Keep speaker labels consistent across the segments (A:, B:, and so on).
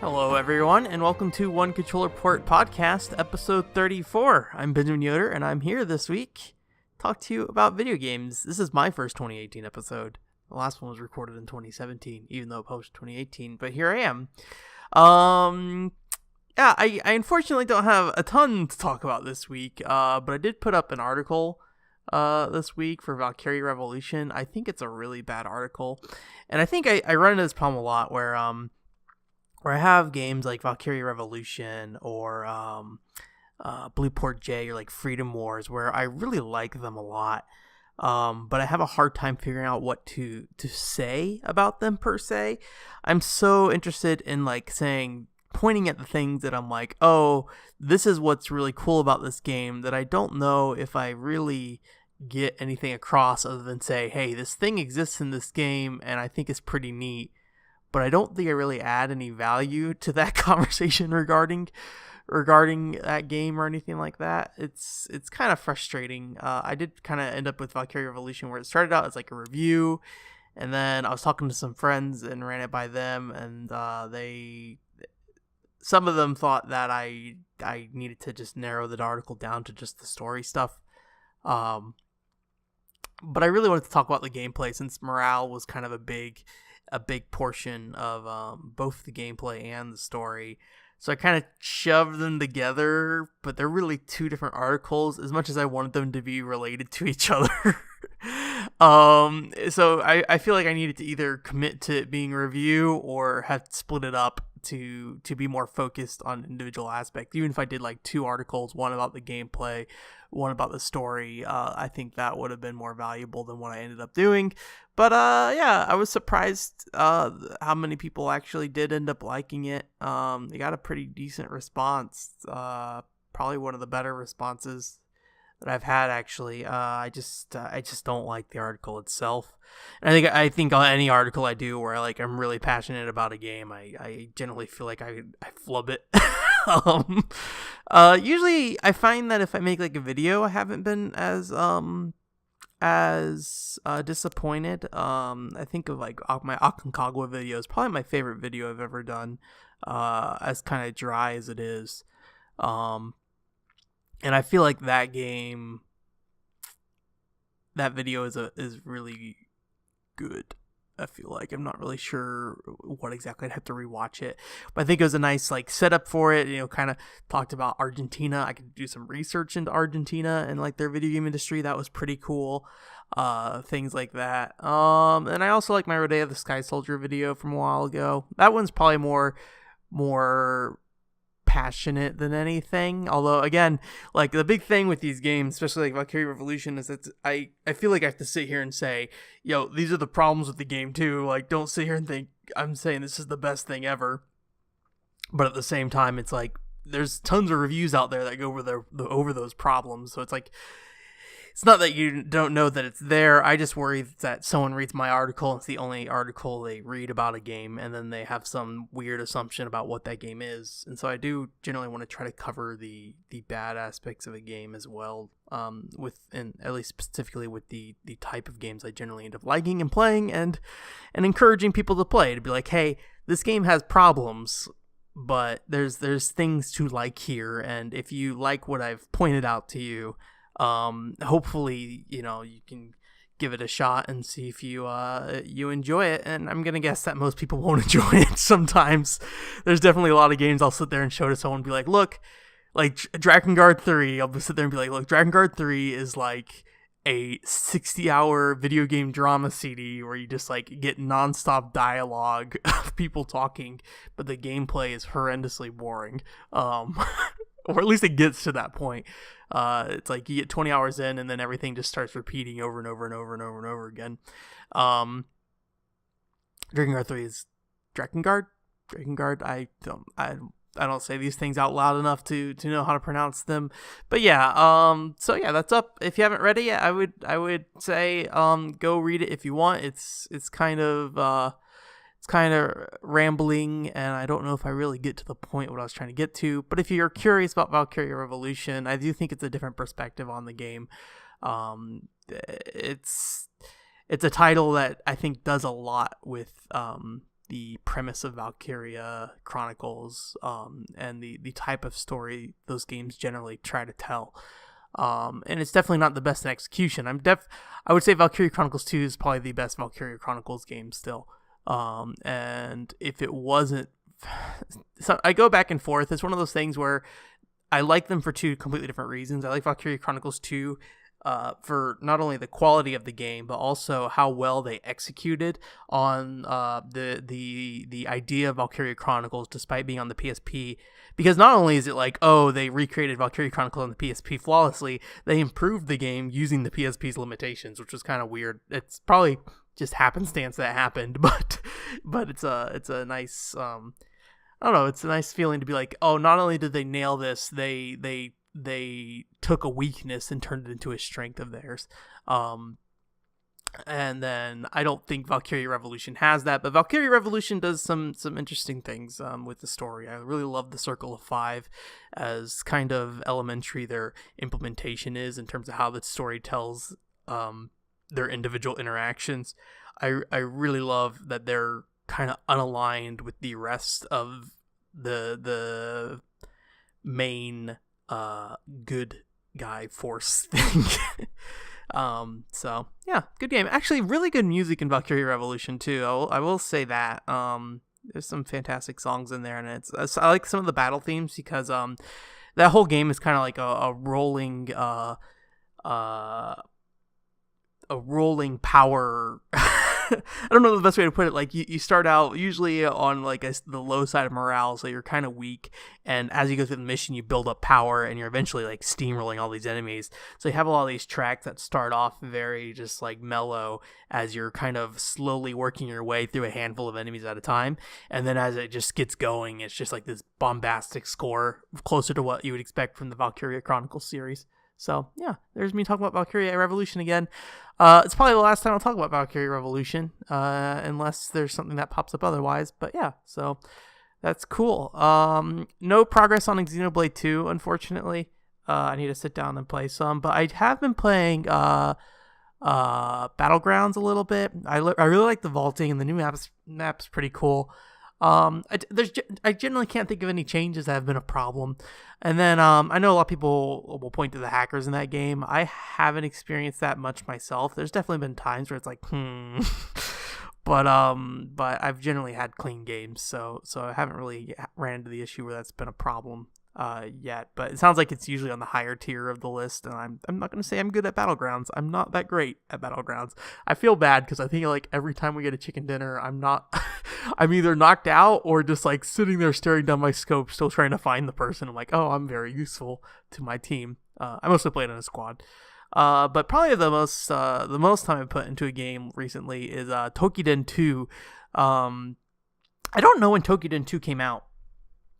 A: Hello, everyone, and welcome to One Controller Port Podcast, episode 34. I'm Benjamin Yoder, and I'm here this week to talk to you about video games. This is my first 2018 episode. The last one was recorded in 2017, even though it posted 2018, but here I am. I unfortunately don't have a ton to talk about this week, but I did put up an article this week for Valkyria Revolution. I think it's a really bad article, and I think I run into this problem a lot where I have games like Valkyria Revolution or Blueport J or like Freedom Wars where I really like them a lot, but I have a hard time figuring out what to say about them per se. I'm so interested in pointing at the things that I'm like, oh, this is what's really cool about this game, that I don't know if I really get anything across other than say, hey, this thing exists in this game and I think it's pretty neat. But I don't think I really add any value to that conversation regarding that game or anything like that. It's kind of frustrating. I did kind of end up with Valkyria Revolution where it started out as like a review, and then I was talking to some friends and ran it by them, and some of them thought that I needed to just narrow the article down to just the story stuff. But I really wanted to talk about the gameplay since morale was kind of a big portion of both the gameplay and the story. So I kind of shoved them together, but they're really two different articles as much as I wanted them to be related to each other. So I feel like I needed to either commit to it being a review or have split it up to be more focused on individual aspects. Even if I did like two articles, one about the gameplay, one about the story, I think that would have been more valuable than what I ended up doing. But I was surprised how many people actually did end up liking it. It got a pretty decent response, probably one of the better responses that I've had, actually. I just don't like the article itself. And I think on any article I do where I'm really passionate about a game, I generally feel like I flub it. Usually I find that if I make like a video, I haven't been as disappointed. I think of like my Aconcagua video is probably my favorite video I've ever done, as kind of dry as it is. And I feel like that video is really good. I feel like I'm not really sure what exactly. I'd have to rewatch it, but I think it was a nice setup for it. Kind of talked about Argentina. I could do some research into Argentina and their video game industry. That was pretty cool. Things like that. And I also like my Rodea the Sky Soldier video from a while ago. That one's probably more passionate than anything, although again, the big thing with these games, especially like Valkyria Revolution, is that I feel like I have to sit here and say, yo, these are the problems with the game too. Don't sit here and think I'm saying this is the best thing ever, but at the same time it's there's tons of reviews out there that go over those problems. So it's not that you don't know that it's there. I just worry that someone reads my article and it's the only article they read about a game, and then they have some weird assumption about what that game is. And so I do generally want to try to cover the bad aspects of a game as well, and at least specifically with the type of games I generally end up liking and playing, and encouraging people to play, to be like, hey, this game has problems, but there's things to like here, and if you like what I've pointed out to you, hopefully you can give it a shot and see if you enjoy it. And I'm gonna guess that most people won't enjoy it. Sometimes there's definitely a lot of games I'll sit there and show to someone and be like, look, Drakengard 3, I'll sit there and be like, look, Drakengard 3 is like a 60-hour video game drama CD where you just get nonstop dialogue of people talking, but the gameplay is horrendously boring. Or at least it gets to that point. It's you get 20 hours in and then everything just starts repeating over and over and over and over and over again. Drakengard 3 is Drakengard. I don't say these things out loud enough to know how to pronounce them. But yeah, so yeah, that's up. If you haven't read it yet, I would say go read it if you want. It's kind of rambling, and I don't know if I really get to the point what I was trying to get to. But if you're curious about Valkyria Revolution, I do think it's a different perspective on the game. It's a title that I think does a lot with the premise of Valkyria Chronicles, and the type of story those games generally try to tell. And it's definitely not the best in execution. I would say Valkyria Chronicles 2 is probably the best Valkyria Chronicles game still. And if it wasn't, so I go back and forth. It's one of those things where I like them for two completely different reasons. I like Valkyria Chronicles 2 for not only the quality of the game, but also how well they executed on the idea of Valkyria Chronicles, despite being on the PSP. Because not only is it like, oh, they recreated Valkyria Chronicles on the PSP flawlessly, they improved the game using the PSP's limitations, which was kind of weird. It's probably just happenstance that happened, but it's a nice I don't know, it's a nice feeling to be like, oh, not only did they nail this, they took a weakness and turned it into a strength of theirs. And then I don't think Valkyria Revolution has that, but Valkyria Revolution does some interesting things with the story. I really love the Circle of Five, as kind of elementary their implementation is in terms of how the story tells their individual interactions. I really love that they're kind of unaligned with the rest of the main good guy force thing. So yeah, good game. Actually, really good music in Valkyria Revolution too. I will say that. There's some fantastic songs in there, and I like some of the battle themes because that whole game is kind of like a rolling power. I don't know the best way to put it. Like you start out usually on like the low side of morale, so you're kind of weak, and as you go through the mission, you build up power, and you're eventually like steamrolling all these enemies. So you have a lot of these tracks that start off very just like mellow as you're kind of slowly working your way through a handful of enemies at a time, and then as it just gets going, it's just like this bombastic score, closer to what you would expect from the Valkyria Chronicles series. So yeah, there's me talking about Valkyria Revolution again. It's probably the last time I'll talk about Valkyria Revolution, unless there's something that pops up otherwise. But yeah, so that's cool. No progress on Xenoblade 2, unfortunately. I need to sit down and play some, but I have been playing Battlegrounds a little bit. I really like the vaulting, and the new map's pretty cool. I generally can't think of any changes that have been a problem. And then I know a lot of people will point to the hackers in that game. I haven't experienced that much myself. There's definitely been times where it's like, but I've generally had clean games, so I haven't really ran into the issue where that's been a problem yet. But it sounds like it's usually on the higher tier of the list, and I'm not going to say I'm good at Battlegrounds. I'm not that great at Battlegrounds. I feel bad because I think like every time we get a chicken dinner, I'm either knocked out or just like sitting there staring down my scope, still trying to find the person. I'm like, oh, I'm very useful to my team. I mostly played in a squad. But probably the most time I put into a game recently is Toukiden 2. I don't know when Toukiden 2 came out.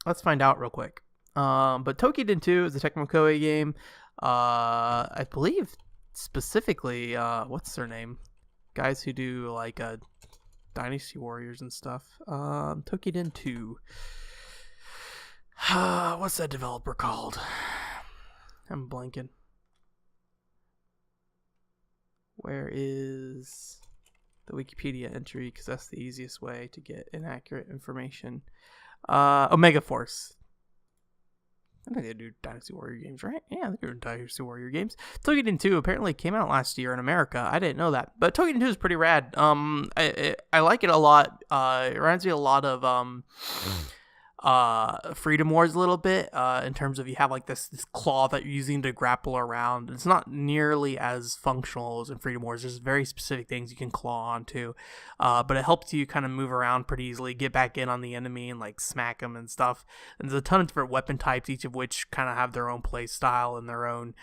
A: Let's find out real quick. But Toukiden 2 is a Tecmo Koei game. I believe specifically, what's their name? Guys who do like Dynasty Warriors and stuff. Toukiden 2. What's that developer called? I'm blanking. Where is the Wikipedia entry? Because that's the easiest way to get inaccurate information. Omega Force. I think they do Dynasty Warrior games, right? Yeah, they do Dynasty Warrior games. Toukiden 2 apparently came out last year in America. I didn't know that. But Toukiden 2 is pretty rad. I like it a lot. It reminds me a lot of Freedom Wars a little bit, in terms of you have like this claw that you're using to grapple around. It's not nearly as functional as in Freedom Wars. There's very specific things you can claw onto, but it helps you kind of move around pretty easily, get back in on the enemy and like smack them and stuff. And there's a ton of different weapon types, each of which kind of have their own play style and their own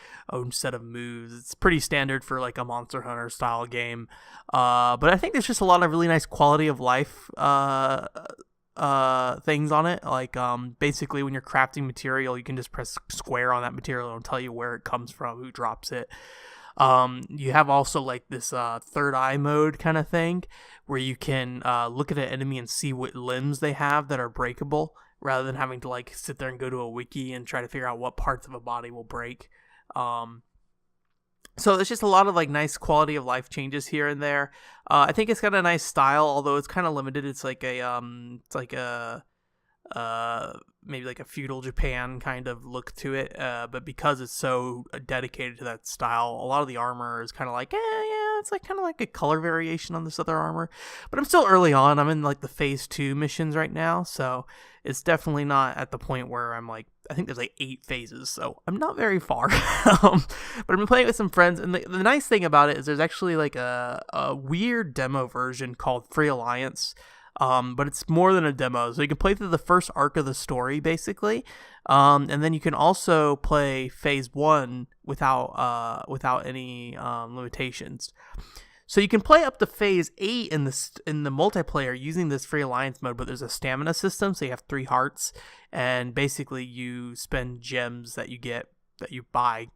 A: set of moves. It's pretty standard for like a Monster Hunter style game, but I think there's just a lot of really nice quality of life things on it. Like basically when you're crafting material, you can just press square on that material and it'll tell you where it comes from, who drops it. You have also like this third eye mode kind of thing where you can look at an enemy and see what limbs they have that are breakable, rather than having to like sit there and go to a wiki and try to figure out what parts of a body will break. And then you have also like this third eye mode kind of thing where you can look at an enemy and see what limbs they have that are breakable, rather than having to like sit there and go to a wiki and try to figure out what parts of a body will break. And then you have also like this third eye mode kind of thing where you can look at an enemy and see what limbs they have that are breakable, rather than having to like sit there and go to a wiki and try to figure out what parts of a body will break. So there's just a lot of like nice quality of life changes here and there. I think it's got a nice style, although it's kind of limited. It's like a uh maybe like a feudal Japan kind of look to it, but because it's so dedicated to that style, a lot of the armor is kind of like yeah, it's like kind of like a color variation on this other armor. But I'm still early on. I'm in like the phase 2 missions right now, so it's definitely not at the point where I'm like, I think there's like 8 phases, so I'm not very far. But I've been playing with some friends, and the nice thing about it is there's actually like a weird demo version called Free Alliance, but it's more than a demo. So you can play through the first arc of the story, basically, and then you can also play Phase 1 without any limitations. So you can play up to Phase 8 in the multiplayer using this Free Alliance mode, but there's a stamina system, so you have 3 hearts, and basically you spend gems that you buy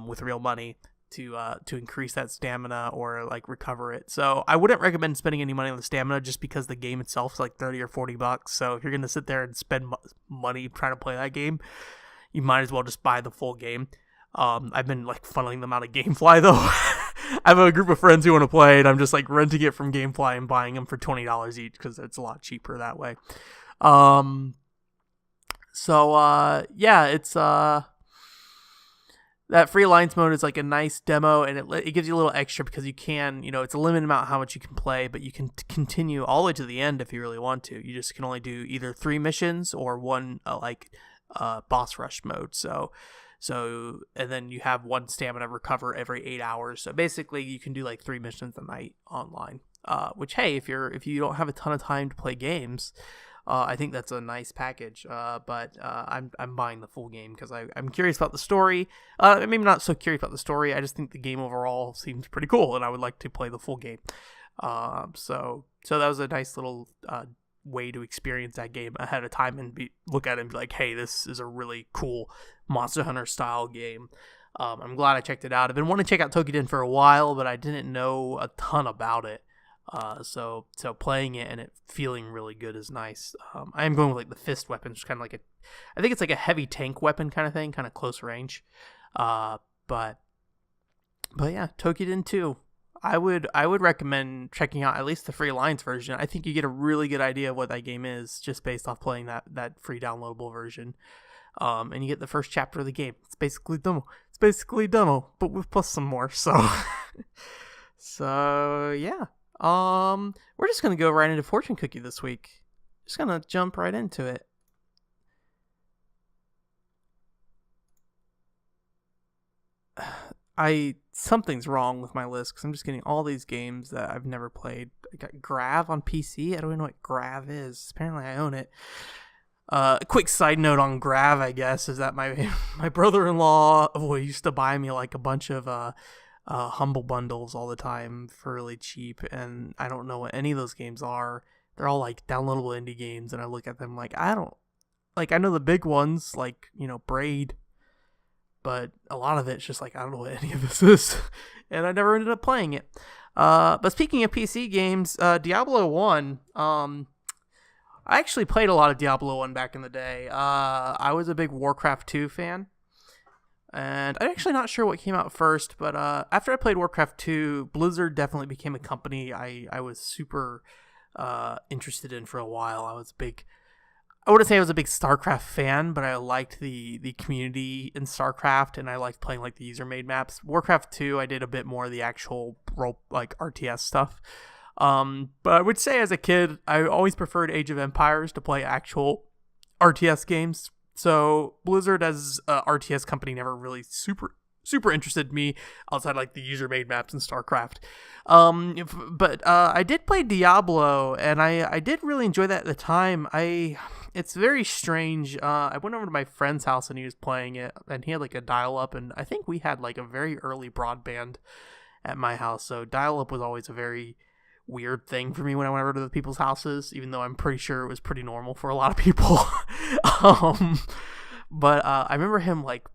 A: with real money to increase that stamina or like recover it. So I wouldn't recommend spending any money on the stamina just because the game itself is like $30 or $40. So if you're gonna sit there and spend money trying to play that game, you might as well just buy the full game. I've been like funneling them out of GameFly though. I have a group of friends who want to play, and I'm just like renting it from GameFly and buying them for $20 each because it's a lot cheaper that way. Yeah, it's that Free Alliance mode is like a nice demo, and it gives you a little extra because you can, it's a limited amount how much you can play, but you can continue all the way to the end if you really want to. You just can only do either 3 missions or one boss rush mode. So and then you have 1 stamina recover every 8 hours. So basically, you can do like 3 missions a night online. Which, hey, if you don't have a ton of time to play games, I think that's a nice package. But I'm buying the full game because I'm curious about the story. Maybe not so curious about the story. I just think the game overall seems pretty cool, and I would like to play the full game. So that was a nice little way to experience that game ahead of time and look at it and be like, hey, this is a really cool Monster Hunter style game. I'm glad I checked it out. I've been wanting to check out Toukiden for a while, but I didn't know a ton about it. So playing it and it feeling really good is nice. I am going with like the fist weapon, which is kind of like I think it's like a heavy tank weapon kind of thing, kind of close range. But yeah, Toukiden 2. I would recommend checking out at least the Free Alliance version. I think you get a really good idea of what that game is just based off playing that free downloadable version. And you get the first chapter of the game. It's basically demo, but with plus some more. So yeah. We're just gonna go right into Fortune Cookie this week. Just gonna jump right into it. Something's wrong with my list because I'm just getting all these games that I've never played. I got Grav on PC. I don't even know what Grav is. Apparently I own it. A quick side note on Grav, I guess, is that my brother-in-law used to buy me like a bunch of Humble bundles all the time for really cheap, and I don't know what any of those games are. They're all like downloadable indie games, and I look at them like I know the big ones like Braid, but a lot of it's just like I don't know what any of this is, and I never ended up playing it. But speaking of PC games, Diablo 1, I actually played a lot of Diablo 1 back in the day. I was a big Warcraft 2 fan. And I'm actually not sure what came out first, but after I played Warcraft 2, Blizzard definitely became a company I was super interested in for a while. I wouldn't say I was a big StarCraft fan, but I liked the community in StarCraft, and I liked playing like the user-made maps. Warcraft 2, I did a bit more of the actual role, like RTS stuff. But I would say as a kid, I always preferred Age of Empires to play actual RTS games. So Blizzard as a RTS company never really super interested me outside like the user-made maps in StarCraft. But I did play Diablo, and I did really enjoy that at the time. It's very strange. I went over to my friend's house and he was playing it, and he had like a dial-up, and I think we had like a very early broadband at my house. So dial-up was always a very weird thing for me when I went over to the people's houses, even though I'm pretty sure it was pretty normal for a lot of people. But I remember him like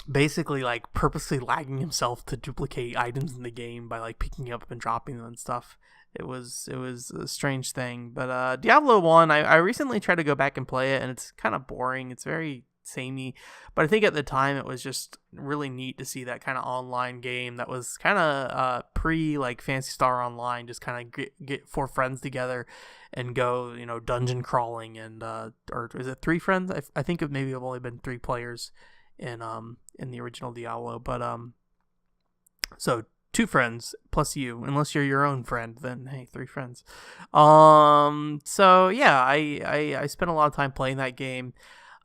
A: basically like purposely lagging himself to duplicate items in the game by like picking up and dropping them and stuff. It was a strange thing. But Diablo 1, I recently tried to go back and play it, and it's kind of boring. It's very samey. But I think at the time it was just really neat to see that kind of online game that was kind of pre like Phantasy Star Online, just kind of get 4 friends together and go, dungeon crawling, and or is it 3 friends? I think it maybe have only been 3 players in the original Diablo, but so 2 friends plus you, unless you're your own friend, then hey, 3 friends. So yeah, I spent a lot of time playing that game.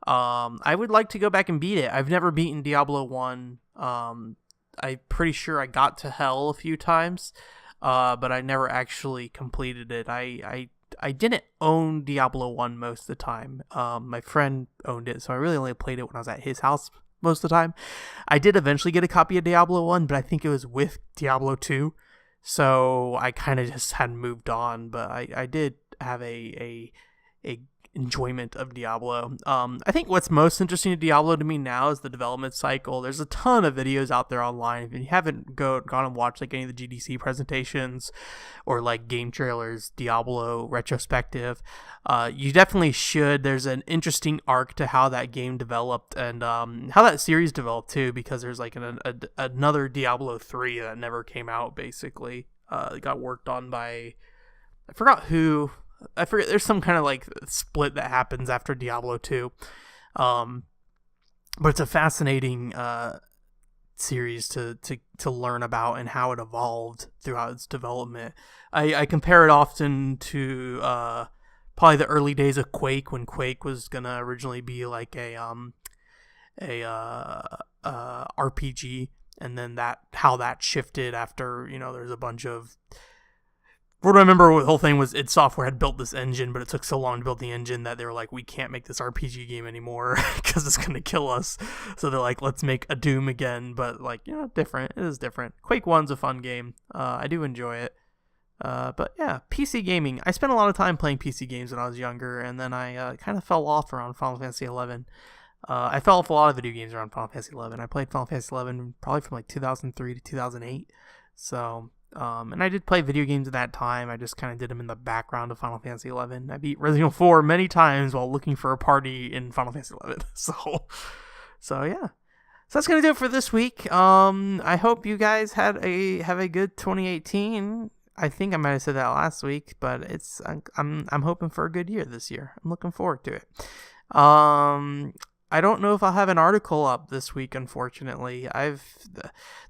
A: I would like to go back and beat it. I've never beaten Diablo 1. I'm pretty sure I got to hell a few times, but I never actually completed it. I didn't own Diablo 1 most of the time. My friend owned it, so I really only played it when I was at his house most of the time. I did eventually get a copy of Diablo 1, but I think it was with Diablo 2, so I kind of just hadn't moved on, but I did have a enjoyment of Diablo. I think what's most interesting to Diablo to me now is the development cycle. There's a ton of videos out there online. If you haven't gone and watched like any of the GDC presentations or like game trailers, Diablo retrospective, you definitely should. There's an interesting arc to how that game developed and how that series developed too, because there's like another Diablo 3 that never came out, basically. It got worked on by, I forgot who. I forget, there's some kind of like split that happens after Diablo 2. But it's a fascinating series to learn about and how it evolved throughout its development. I compare it often to probably the early days of Quake, when Quake was gonna originally be like a RPG, and then how that shifted after, there's a bunch of, what I remember, the whole thing was id Software had built this engine, but it took so long to build the engine that they were like, we can't make this RPG game anymore because it's going to kill us. So they're like, let's make a Doom again, but like, different. It is different. Quake 1's a fun game. I do enjoy it. But yeah, PC gaming. I spent a lot of time playing PC games when I was younger, and then I kind of fell off around Final Fantasy 11. I fell off a lot of video games around Final Fantasy 11. I played Final Fantasy 11 probably from like 2003 to 2008. So... and I did play video games at that time. I just kind of did them in the background of Final Fantasy 11. I beat Resident Evil 4 many times while looking for a party in Final Fantasy 11. So yeah. So that's gonna do it for this week. I hope you guys have a good 2018. I think I might have said that last week, but I'm hoping for a good year this year. I'm looking forward to it. I don't know if I'll have an article up this week, unfortunately.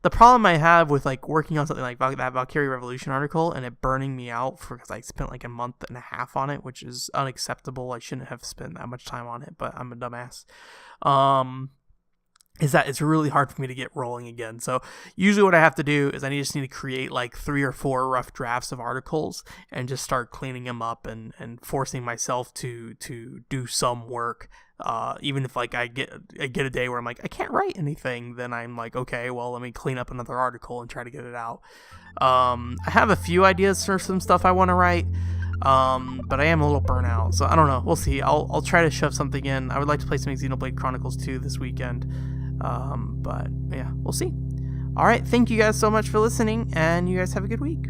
A: The problem I have with like working on something like that Valkyria Revolution article and it burning me out because I spent like a month and a half on it, which is unacceptable. I shouldn't have spent that much time on it, but I'm a dumbass. Is that it's really hard for me to get rolling again. So usually what I have to do is I just need to create like 3 or 4 rough drafts of articles and just start cleaning them up and forcing myself to do some work. Even if like I get a day where I'm like, I can't write anything, then I'm like, okay, well, let me clean up another article and try to get it out. I have a few ideas for some stuff I want to write. But I am a little burnt out, so I don't know. We'll see. I'll try to shove something in. I would like to play some Xenoblade Chronicles 2 this weekend. But yeah, we'll see. All right. Thank you guys so much for listening, and you guys have a good week.